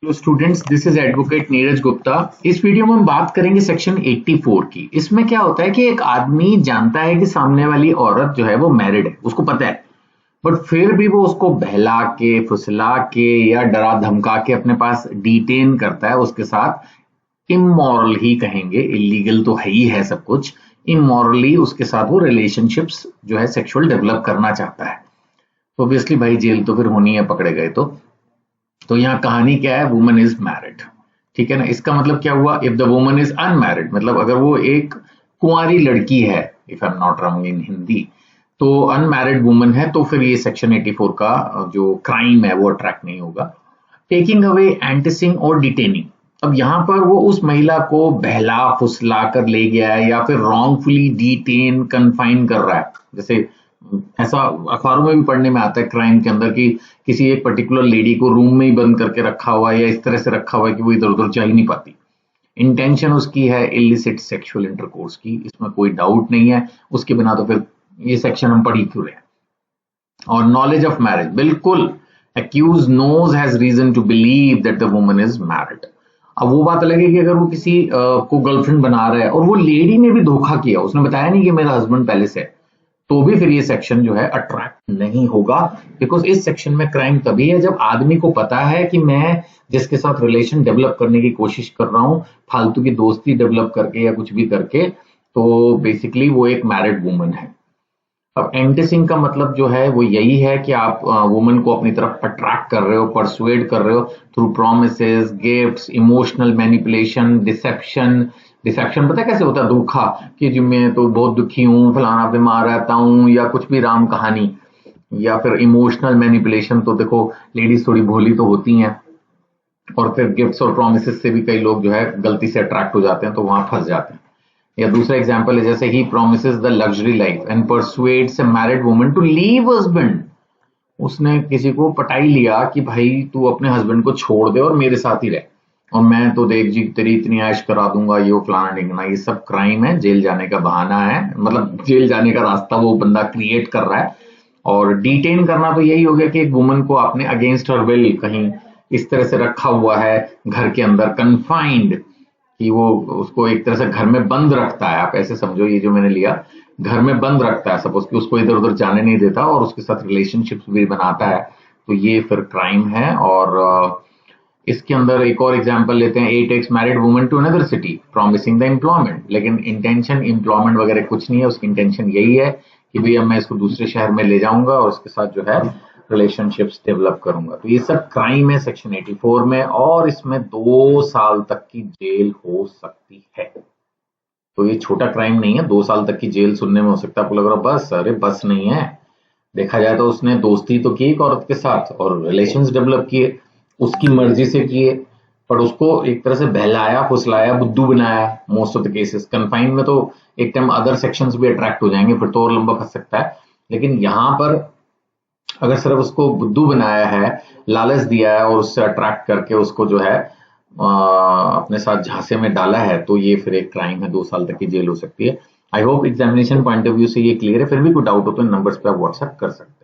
Hello students, this is advocate Neeraj Gupta. इस video में हम बात करेंगे सेक्शन 84 की। इसमें क्या होता है कि एक आदमी जानता है कि सामने वाली औरत जो है वो मैरिड है, उसको पता है, बट फिर भी वो उसको बहला के, फुसला के या डरा धमका के अपने पास डिटेन करता है। उसके साथ इमोरल ही कहेंगे, इलीगल तो है ही है सब कुछ, इमोरली उसके साथ वो रिलेशनशिप्स जो है सेक्सुअल डेवलप करना चाहता है। तो ऑब्वियसली भाई जेल तो फिर होनी है, पकड़े गए तो यहाँ कहानी क्या है, वुमन इज मैरिड। ठीक है ना। इसका मतलब क्या हुआ, if the woman is unmarried, मतलब अगर वो एक कुंवारी लड़की है, if I am not wrong in Hindi, तो अनमैरिड वुमन है, तो फिर ये सेक्शन 84 का जो क्राइम है वो अट्रैक्ट नहीं होगा। टेकिंग अवे, एंटिसिंग और डिटेनिंग। अब यहाँ पर वो उस महिला को बहला फुसला कर ले गया है या फिर रॉन्गफुली डिटेन कन्फाइन कर रहा है। जैसे ऐसा अखबारों में भी पढ़ने में आता है क्राइम के अंदर कि किसी एक पर्टिकुलर लेडी को रूम में ही बंद करके रखा हुआ है या इस तरह से रखा हुआ है कि वो इधर उधर जा ही नहीं पाती। इंटेंशन उसकी है इलिसिट सेक्सुअल इंटरकोर्स की, इसमें कोई डाउट नहीं है। उसके बिना तो फिर ये सेक्शन हम पढ़ ही क्यों रहे हैं। और नॉलेज ऑफ मैरिज, बिल्कुल accused knows has reason to believe that the woman is married. अब वो बात अलग है कि अगर वो किसी को गर्लफ्रेंड बना रहा है और वो लेडी ने भी धोखा किया, उसने बताया नहीं कि मेरा हस्बैंड पहले से है, तो भी फिर ये सेक्शन जो है अट्रैक्ट नहीं होगा। बिकॉज इस सेक्शन में क्राइम तभी है जब आदमी को पता है कि मैं जिसके साथ रिलेशन डेवलप करने की कोशिश कर रहा हूं, फालतू की दोस्ती डेवलप करके या कुछ भी करके, तो बेसिकली वो एक मैरिड वुमन है। अब एंटिसिंग का मतलब जो है वो यही है कि आप वुमन को अपनी तरफ अट्रैक्ट कर रहे हो, परसुएड कर रहे हो through promises, gifts, emotional manipulation, deception. Deception पता है कैसे होता है, धोखा, कि जो मैं तो बहुत दुखी हूँ, फलाना बीमार रहता हूँ, या कुछ भी राम कहानी। या फिर इमोशनल मैनिपुलेशन, तो देखो लेडीज थोड़ी भोली तो होती हैं, और फिर गिफ्ट्स और प्रोमिसेस से भी कई लोग जो है गलती से अट्रैक्ट हो जाते हैं, तो वहां फंस जाते हैं। या दूसरा एग्जांपल है, जैसे ही promises the luxury life and persuades a married woman to leave husband. उसने किसी को पटाई लिया कि भाई तू अपने हस्बैंड को छोड़ दे और मेरे साथ ही रह, और मैं तो देख जी तेरी इतनी ऐश करा दूंगा, ये फलाना ढिंगना। ये सब क्राइम है, जेल जाने का बहाना है, मतलब जेल जाने का रास्ता वो बंदा क्रिएट कर रहा है। और डिटेन करना तो यही हो गया कि एक वुमन को आपने अगेंस्ट हर विल कहीं इस तरह से रखा हुआ है घर के अंदर, कन्फाइंड, कि वो उसको एक तरह से घर में बंद रखता है। आप ऐसे समझो, ये जो मैंने लिया, घर में बंद रखता है सपोज, कि उसको इधर उधर जाने नहीं देता और उसके साथ रिलेशनशिप्स भी बनाता है, तो ये फिर क्राइम है। और इसके अंदर एक और एग्जांपल लेते हैं, 8 takes married woman to another city promising the employment. लेकिन इंटेंशन एम्प्लॉयमेंट वगैरह कुछ नहीं है, उसकी इंटेंशन यही है कि भैया मैं इसको दूसरे शहर में ले जाऊंगा और उसके साथ जो है रिलेशनशिप्स डेवलप करूंगा। तो ये सब क्राइम है सेक्शन 84 में, और इसमें 2 साल तक की जेल हो सकती है। तो ये छोटा क्राइम नहीं है, 2 साल तक की जेल सुनने में हो सकता है आपको लग रहा है बस, अरे बस नहीं है। देखा जाए तो उसने दोस्ती तो की एक औरत के साथ और रिलेशंस डेवलप किए, उसकी मर्जी से किए, पर उसको एक तरह से बहलाया फुसलाया, बुद्धू बनाया। Most of the cases confine में तो एक टाइम अदर सेक्शंस भी अट्रैक्ट हो जाएंगे, फिर तो और लंबा फंस सकता है। लेकिन यहाँ पर अगर सिर्फ उसको बुद्धू बनाया है, लालच दिया है और उससे अट्रैक्ट करके उसको जो है अपने साथ झांसे में डाला है, तो ये फिर एक क्राइम है, 2 साल तक की जेल हो सकती है। I hope examination point of view से ये क्लियर है। फिर भी कोई डाउट हो तो इन नंबर्स पे आप व्हाट्सएप कर सकते हैं।